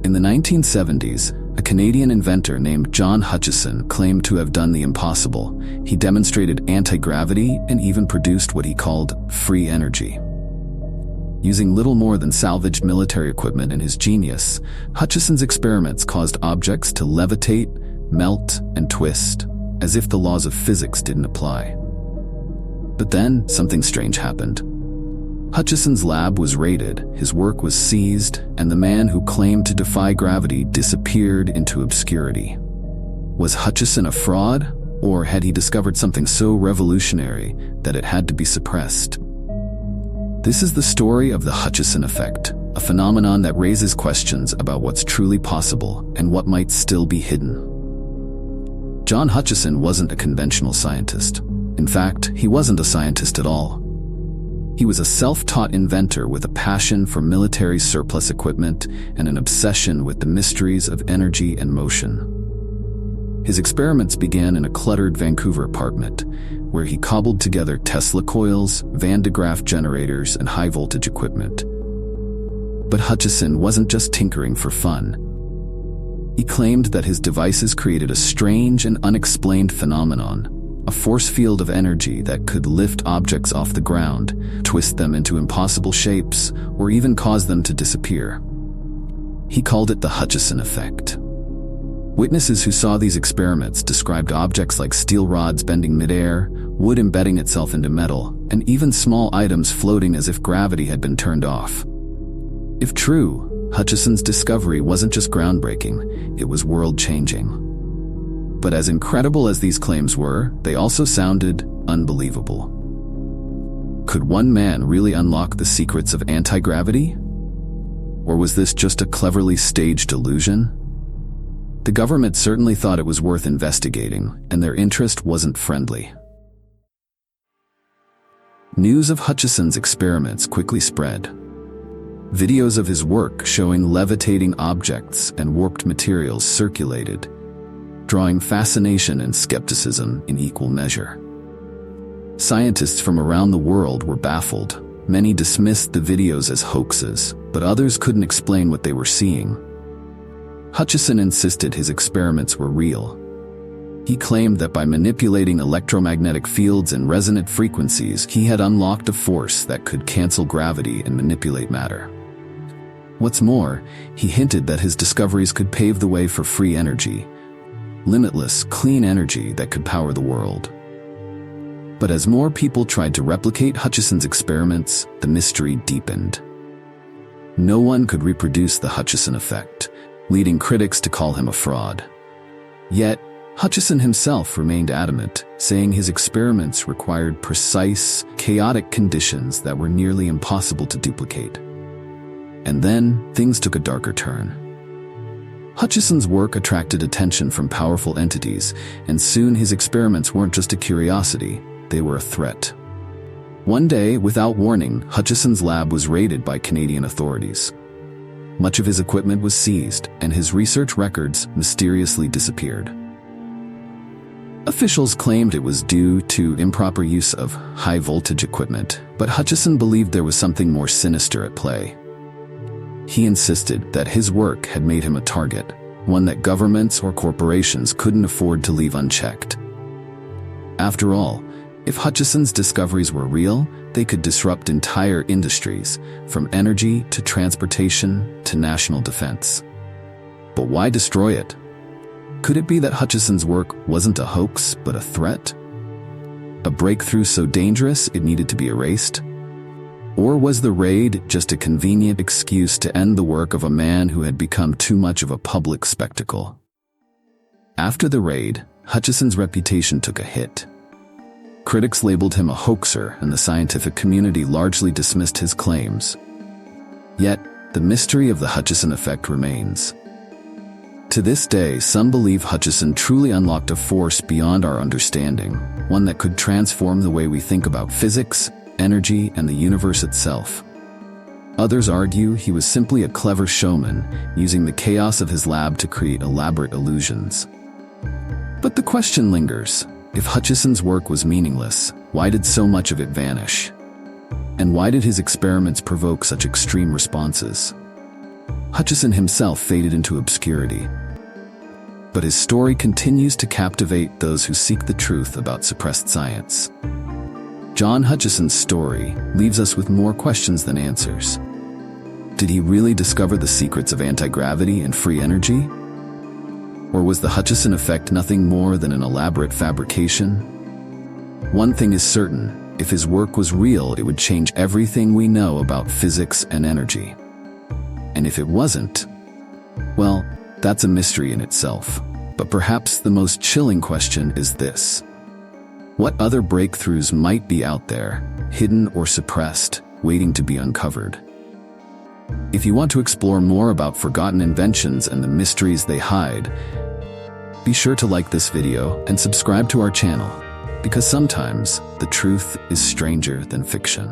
In the 1970s, a Canadian inventor named John Hutchison claimed to have done the impossible. He demonstrated anti-gravity and even produced what he called free energy. Using little more than salvaged military equipment and his genius, Hutchison's experiments caused objects to levitate, melt, and twist, as if the laws of physics didn't apply. But then, something strange happened. Hutchison's lab was raided, his work was seized, and the man who claimed to defy gravity disappeared into obscurity. Was Hutchison a fraud, or had he discovered something so revolutionary that it had to be suppressed? This is the story of the Hutchison Effect, a phenomenon that raises questions about what's truly possible and what might still be hidden. John Hutchison wasn't a conventional scientist. In fact, he wasn't a scientist at all. He was a self-taught inventor with a passion for military surplus equipment and an obsession with the mysteries of energy and motion. His experiments began in a cluttered Vancouver apartment, where he cobbled together Tesla coils, Van de Graaff generators, and high-voltage equipment. But Hutchison wasn't just tinkering for fun. He claimed that his devices created a strange and unexplained phenomenon, a force field of energy that could lift objects off the ground, twist them into impossible shapes, or even cause them to disappear. He called it the Hutchison Effect. Witnesses who saw these experiments described objects like steel rods bending midair, wood embedding itself into metal, and even small items floating as if gravity had been turned off. If true, Hutchison's discovery wasn't just groundbreaking, it was world-changing. But as incredible as these claims were, they also sounded unbelievable. Could one man really unlock the secrets of anti-gravity? Or was this just a cleverly staged illusion? The government certainly thought it was worth investigating, and their interest wasn't friendly. News of Hutchison's experiments quickly spread. Videos of his work showing levitating objects and warped materials circulated, drawing fascination and skepticism in equal measure. Scientists from around the world were baffled. Many dismissed the videos as hoaxes, but others couldn't explain what they were seeing. Hutchison insisted his experiments were real. He claimed that by manipulating electromagnetic fields and resonant frequencies, he had unlocked a force that could cancel gravity and manipulate matter. What's more, he hinted that his discoveries could pave the way for free energy, limitless, clean energy that could power the world. But as more people tried to replicate Hutchison's experiments, the mystery deepened. No one could reproduce the Hutchison Effect, leading critics to call him a fraud. Yet, Hutchison himself remained adamant, saying his experiments required precise, chaotic conditions that were nearly impossible to duplicate. And then, things took a darker turn. Hutchison's work attracted attention from powerful entities, and soon his experiments weren't just a curiosity, they were a threat. One day, without warning, Hutchison's lab was raided by Canadian authorities. Much of his equipment was seized, and his research records mysteriously disappeared. Officials claimed it was due to improper use of high-voltage equipment, but Hutchison believed there was something more sinister at play. He insisted that his work had made him a target, one that governments or corporations couldn't afford to leave unchecked. After all, if Hutchison's discoveries were real, they could disrupt entire industries, from energy to transportation to national defense. But why destroy it? Could it be that Hutchison's work wasn't a hoax, but a threat? A breakthrough so dangerous it needed to be erased? Or was the raid just a convenient excuse to end the work of a man who had become too much of a public spectacle? After the raid, Hutchison's reputation took a hit. Critics labeled him a hoaxer, and the scientific community largely dismissed his claims. Yet, the mystery of the Hutchison Effect remains. To this day, some believe Hutchison truly unlocked a force beyond our understanding, one that could transform the way we think about physics, energy, and the universe itself. Others argue he was simply a clever showman, using the chaos of his lab to create elaborate illusions. But the question lingers. If Hutchison's work was meaningless, why did so much of it vanish? And why did his experiments provoke such extreme responses? Hutchison himself faded into obscurity, but his story continues to captivate those who seek the truth about suppressed science. John Hutchison's story leaves us with more questions than answers. Did he really discover the secrets of anti-gravity and free energy? Or was the Hutchison effect nothing more than an elaborate fabrication? One thing is certain: if his work was real, it would change everything we know about physics and energy. And if it wasn't, well, that's a mystery in itself. But perhaps the most chilling question is this: what other breakthroughs might be out there, hidden or suppressed, waiting to be uncovered? If you want to explore more about forgotten inventions and the mysteries they hide, be sure to like this video and subscribe to our channel, because sometimes the truth is stranger than fiction.